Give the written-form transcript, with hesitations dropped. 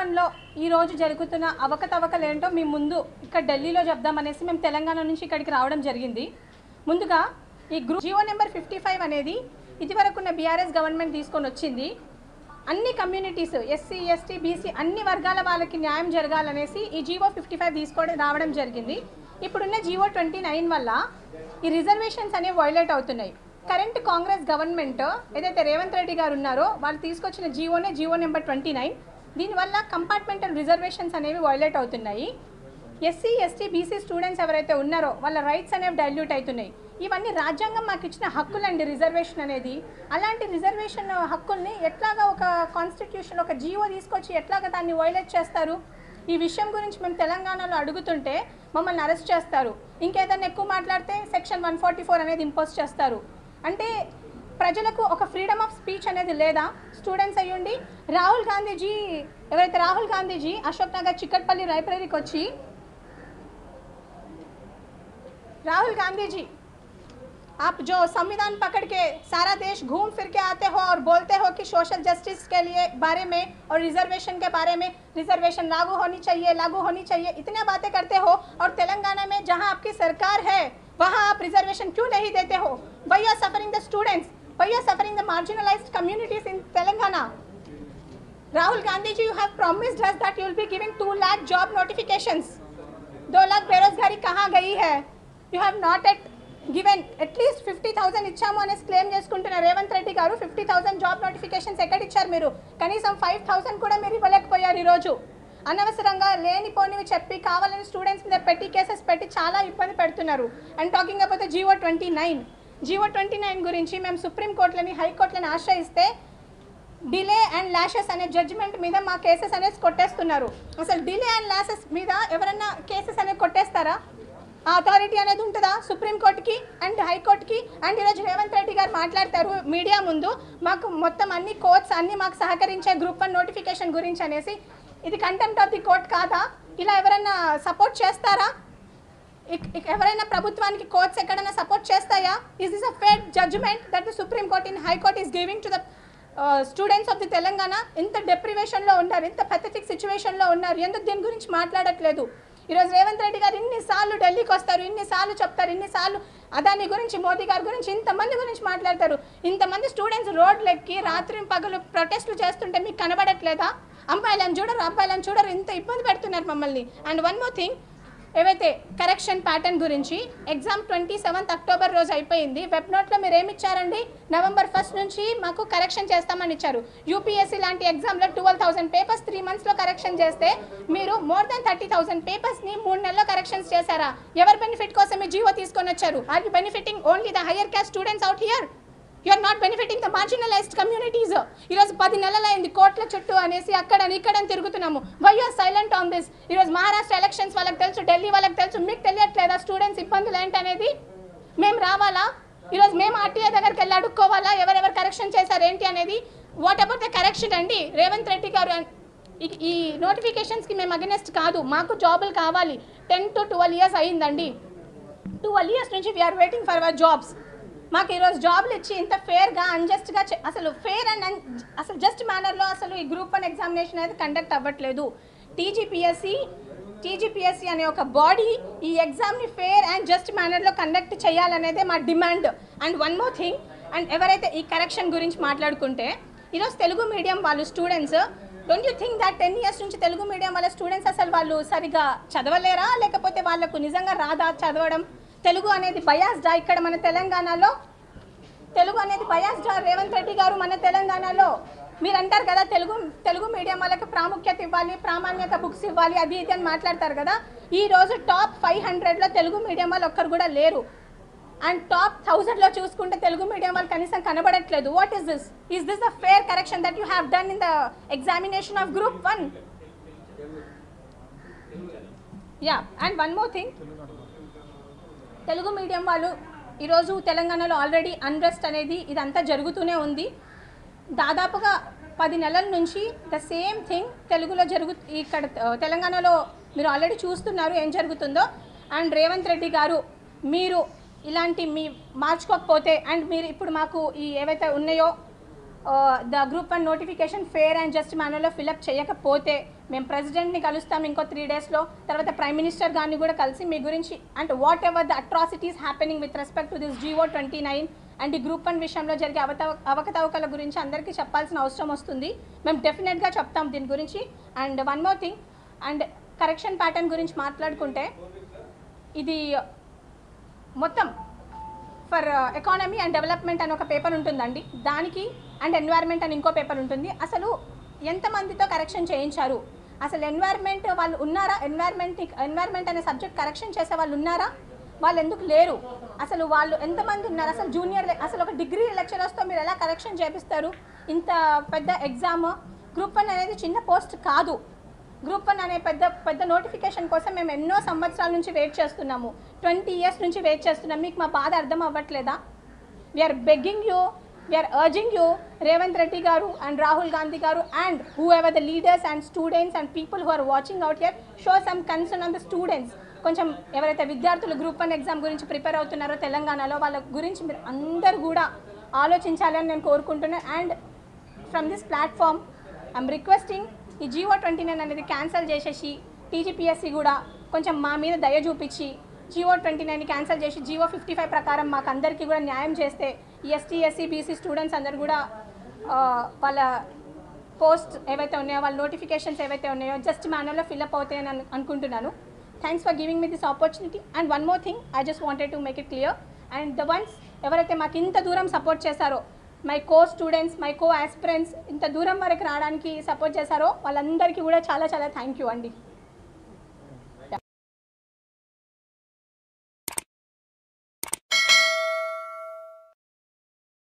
Group 1లో ఈ రోజు జరుగుతున్న అవకతవకలు ఏంటో మీ ముందు ఇక్కడ ఢిల్లీలో చెప్దామనేసి మేము తెలంగాణ నుంచి ఇక్కడికి రావడం జరిగింది. ముందుగా ఈ జీవో నెంబర్ 55 అనేది ఇదివరకున్న బీఆర్ఎస్ గవర్నమెంట్ తీసుకొని వచ్చింది. అన్ని కమ్యూనిటీస్ ఎస్సీ ఎస్టీ బీసీ అన్ని వర్గాల వాళ్ళకి న్యాయం జరగాలనేసి ఈ జీవో 55 తీసుకోవడం రావడం జరిగింది. ఇప్పుడున్న జీవో 29 వల్ల ఈ రిజర్వేషన్స్ అనేవి వైలేట్ అవుతున్నాయి. కరెంట్ కాంగ్రెస్ గవర్నమెంట్ ఏదైతే రేవంత్ రెడ్డి గారు ఉన్నారో వాళ్ళు తీసుకొచ్చిన జీవో నెంబర్ 29 దీనివల్ల కంపార్ట్మెంటల్ రిజర్వేషన్స్ అనేవి వైలేట్ అవుతున్నాయి. ఎస్సీ ఎస్టీ బీసీ స్టూడెంట్స్ ఎవరైతే ఉన్నారో వాళ్ళ రైట్స్ అనేవి డైల్యూట్ అవుతున్నాయి. ఇవన్నీ రాజ్యాంగం మాకు ఇచ్చిన హక్కులండి రిజర్వేషన్ అనేది. అలాంటి రిజర్వేషన్ హక్కుల్ని ఎట్లాగా ఒక కాన్స్టిట్యూషన్ ఒక జీవో తీసుకొచ్చి ఎట్లాగా దాన్ని వైలేట్ చేస్తారు? ఈ విషయం గురించి మేము తెలంగాణలో అడుగుతుంటే మమ్మల్ని అరెస్ట్ చేస్తారు. ఇంకేదైనా ఎక్కువ మాట్లాడితే సెక్షన్ 144 అనేది ఇంపోజ్ చేస్తారు. అంటే ప్రజలకు ఒక ఫ్రీడమ్ ఆఫ్ స్పీచ్ అనేది లేదా? స్టూడెంట్స్ అయ్యుండి రాహుల్ గాంధీజీ అశోక్ నగర్ చిక్కట్పల్లి లైబ్రరీకి వచ్చి राहुल गांधी जी आप जो संविधान पकड़ के सारा देश घूम फिर के आते हो और बोलते हो कि सोशल जस्टिस के लिए बारे में और रिजर्वेशन के बारे में रिजर्वेशन लागू होनी चाहिए इतने बातें करते हो और तेलंगाना में जहां आपकी सरकार है वहां आप रिजर्वेशन क्यों नहीं देते हो? Why you are suffering the students? Why you are suffering the marginalized communities in Telangana? Rahul Gandhi ji, you have promised us that you will be giving 2 lakh job notifications. 2 lakh बेरोजगारी कहाँ गई है? You have not yet given at least 50,000 ఇచ్చాము అనేసి claim చేసుకుంటున్న రేవంత్ రెడ్డి గారు 50,000 job notifications ఎక్కడ ఇచ్చారు? మీరు కనీసం 5,000 కూడా మీరు ఇవ్వలేకపోయారు. ఈరోజు అనవసరంగా లేనిపోనివి చెప్పి కావాలని స్టూడెంట్స్ మీద పెట్టి కేసెస్ పెట్టి చాలా ఇబ్బంది పెడుతున్నారు. And talking about the GO 29 గురించి మేము సుప్రీంకోర్టులని హైకోర్టులని ఆశ్రయిస్తే డిలే అండ్ లాషెస్ అనే జడ్జిమెంట్ మీద మా కేసెస్ అనేది కొట్టేస్తున్నారు. అసలు డిలే అండ్ లాషెస్ మీద ఎవరన్నా కేసెస్ అనేది కొట్టేస్తారా? ఆ అథారిటీ అనేది ఉంటుందా సుప్రీంకోర్టుకి అండ్ హైకోర్టుకి? అండ్ ఈరోజు రేవంత్ రెడ్డి గారు మాట్లాడతారు మీడియా ముందు మాకు మొత్తం అన్ని కోర్ట్స్ అన్ని మాకు సహకరించే గ్రూప్ 1 నోటిఫికేషన్ గురించి అనేసి. ఇది కంటెంప్ట్ ఆఫ్ ది కోర్ట్ కాదా? ఇలా ఎవరైనా సపోర్ట్ చేస్తారా? ఎవరైనా ప్రభుత్వానికి కోర్ట్స్ ఎక్కడైనా సపోర్ట్ చేస్తాయా? Is this a fair judgement that the supreme court in high court is giving to the students of the Telangana? ఇంత డెప్రివేషన్లో ఉన్నారు, ఇంత పెథటిక్ సిచ్యువేషన్లో ఉన్నారు, ఎందుకు దీని గురించి మాట్లాడట్లేదు? ఈరోజు రేవంత్ రెడ్డి గారు ఇన్నిసార్లు ఢిల్లీకి వస్తారు, ఇన్నిసార్లు చెప్తారు, ఇన్నిసార్లు అదాని గురించి మోదీ గారి గురించి ఇంతమంది గురించి మాట్లాడతారు. ఇంతమంది స్టూడెంట్స్ రోడ్లు ఎక్కి రాత్రి పగలు ప్రొటెస్టులు చేస్తుంటే మీకు కనబడట్లేదా? అబ్బాయిలను చూడరు ఇంత ఇబ్బంది పెడుతున్నారు మమ్మల్ని. అండ్ వన్ మోర్ థింగ్, ఏవైతే కరెక్షన్ ప్యాటర్న్ గురించి ఎగ్జామ్ 27th అక్టోబర్ రోజు అయిపోయింది. వెబ్ నోట్లో మీరు ఏమి ఇచ్చారండి? November 1st నుంచి మాకు కరెక్షన్ చేస్తామని ఇచ్చారు. యూపీఎస్సీ లాంటి ఎగ్జామ్లో 12,000 పేపర్స్ 3 monthsలో కరెక్షన్ చేస్తే మీరు మోర్ దెన్ 30,000 పేపర్స్ని 3 నెలల్లో కరెక్షన్స్ చేశారా? ఎవరి బెనిఫిట్ కోసం ఈ జీవో తీసుకొని వచ్చారు? Are you benefiting only the higher caste students out here? You are not benefiting the marginalized communities. ఈరోజు 10 నెలలైంది కోట్ల చుట్టూ అనేసి అక్కడని ఇక్కడని తిరుగుతున్నాము. Why you are silent on this? ఈరోజు మహారాష్ట్ర ఎలక్షన్స్ వాళ్ళకి తెలుసు, ఢిల్లీ వాళ్ళకి తెలుసు, మీకు తెలియట్లేదా స్టూడెంట్స్ ఇబ్బందులు ఏంటనేది? మేము రావాలా? ఈరోజు మేము ఆర్టీఐ దగ్గరికి వెళ్ళి అడుక్కోవాలా ఎవరెవరు కరెక్షన్ చేశారు ఏంటి అనేది? వాట్ అబౌట్ ద కరెక్షన్ అండి? రేవంత్ రెడ్డి గారు ఈ నోటిఫికేషన్స్కి మేము అగెనెస్ట్ కాదు, మాకు జాబులు కావాలి. 10 to 12 years అయ్యిందండి. 12 years నుంచి we are waiting for our jobs. మాకు ఈరోజు జాబ్లు ఇచ్చి ఇంత ఫేర్గా అన్జస్ట్గా అసలు ఫేర్ అండ్ అసలు జస్ట్ మేనర్లో అసలు ఈ గ్రూప్ 1 ఎగ్జామినేషన్ అనేది కండక్ట్ అవ్వట్లేదు. టీజీపీఎస్సీ అనే ఒక బాడీ ఈ ఎగ్జామ్ని ఫేర్ అండ్ జస్ట్ మేనర్లో కండక్ట్ చేయాలనేదే మా demand. And one more thing, and ఎవరైతే ఈ కరెక్షన్ గురించి మాట్లాడుకుంటే ఈరోజు తెలుగు మీడియం వాళ్ళు students, don't you think that 10 years నుంచి తెలుగు మీడియం వాళ్ళ స్టూడెంట్స్ అసలు వాళ్ళు సరిగా చదవలేరా? లేకపోతే వాళ్ళకు నిజంగా రాదా చదవడం? తెలుగు అనేది బయాస్డా? ఇక్కడ మన తెలంగాణలో తెలుగు అనేది బయాస్డా? రేవంత్ రెడ్డి గారు మన తెలంగాణలో మీరు అంటారు కదా తెలుగు మీడియం వాళ్ళకి ప్రాముఖ్యత ఇవ్వాలి, ప్రామాణ్యత బుక్స్ ఇవ్వాలి, అది ఇది అని మాట్లాడతారు కదా. ఈరోజు టాప్ 500లో తెలుగు మీడియం వాళ్ళు ఒక్కరు కూడా లేరు. అండ్ టాప్ 1000లో చూసుకుంటే తెలుగు మీడియం వాళ్ళు కనీసం కనబడట్లేదు. What is this? Is this a fair correction that you have done in the examination of group 1? Yeah, and one more thing, Telugu medium వాళ్ళు ఈరోజు తెలంగాణలో ఆల్రెడీ అన్రెస్ట్ అనేది ఇదంతా జరుగుతూనే ఉంది. దాదాపుగా 10 నెలల నుంచి ద సేమ్ థింగ్ తెలుగులో ఇక్కడ తెలంగాణలో మీరు ఆల్రెడీ చూస్తున్నారు ఏం జరుగుతుందో. అండ్ రేవంత్ రెడ్డి గారు మీరు ఇలాంటి మార్చుకోకపోతే అండ్ మీరు ఇప్పుడు మాకు ఈ ఏవైతే ఉన్నాయో the group 1 notification fair and just మేనర్లో ఫిలప్ చేయకపోతే మేము ప్రెసిడెంట్ని కలుస్తాం ఇంకో 3 డేస్లో, తర్వాత ప్రైమ్ మినిస్టర్ గారిని కూడా కలిసి మీ గురించి and what ever the atrocities happening with respect to this GO 29 and ఈ గ్రూప్ 1 విషయంలో జరిగే అవకతవకల గురించి అందరికీ చెప్పాల్సిన అవసరం వస్తుంది. మేము డెఫినెట్గా చెప్తాం దీని గురించి. And one more thing, and correction pattern గురించి మాట్లాడుకుంటే ఇది మొత్తం ఫర్ ఎకానమీ అండ్ డెవలప్మెంట్ అని ఒక పేపర్ ఉంటుందండి, దానికి అండ్ ఎన్వైర్న్మెంట్ అని ఇంకో పేపర్ ఉంటుంది. అసలు ఎంతమందితో కరెక్షన్ చేయించారు, అసలు ఎన్వైర్న్మెంట్ వాళ్ళు ఉన్నారా, ఎన్వైర్న్మెంట్ అనే సబ్జెక్ట్ కరెక్షన్ చేసే వాళ్ళు ఉన్నారా, వాళ్ళు ఎందుకు లేరు, అసలు వాళ్ళు ఎంతమంది ఉన్నారు, అసలు జూనియర్ అసలు ఒక డిగ్రీ లెక్చరర్స్తో మీరు ఎలా కరెక్షన్ చేపిస్తారు, ఇంత పెద్ద ఎగ్జామ్. గ్రూప్ 1 అనేది చిన్న పోస్ట్ కాదు. గ్రూప్ 1 అనే పెద్ద నోటిఫికేషన్ కోసం మేము ఎన్నో సంవత్సరాల నుంచి వెయిట్ చేస్తున్నాము, 20 years నుంచి వెయిట్ చేస్తున్నాం. మీకు మా బాధ అర్థం అవ్వట్లేదా? We are begging you, we are urging you, Revanth Reddy గారు అండ్ రాహుల్ గాంధీ గారు and whoever the leaders and students and people who are watching out here, show some concern on the students. కొంచెం ఎవరైతే విద్యార్థులు గ్రూప్ 1 ఎగ్జామ్ గురించి ప్రిపేర్ అవుతున్నారో తెలంగాణలో, వాళ్ళ గురించి మీరు అందరూ కూడా ఆలోచించాలని నేను కోరుకుంటున్నాను. And from this platform I'm requesting, ఈ GO 29 అనేది క్యాన్సిల్ చేసేసి TGPSC కూడా కొంచెం మా మీద దయ చూపించి GO 29ని క్యాన్సిల్ చేసి GO 55 ప్రకారం మాకు అందరికీ కూడా న్యాయం చేస్తే ఈ ST SC BC స్టూడెంట్స్ అందరూ కూడా వాళ్ళ పోస్ట్ ఏవైతే ఉన్నాయో, వాళ్ళ నోటిఫికేషన్స్ ఏవైతే ఉన్నాయో జస్ట్ మేనర్లో ఫిల్అప్ అవుతాయని అనుకుంటున్నాను. Thanks for giving me this opportunity. And one more thing, I just wanted to make it clear, and the ones ఎవరైతే మాకు ఇంత దూరం సపోర్ట్ చేశారో, my co students, my co aspirants ఇంత దూరం వరకు రావడానికి సపోర్ట్ చేశారో వాళ్ళందరికీ కూడా చాలా చాలా థ్యాంక్ యూ అండి.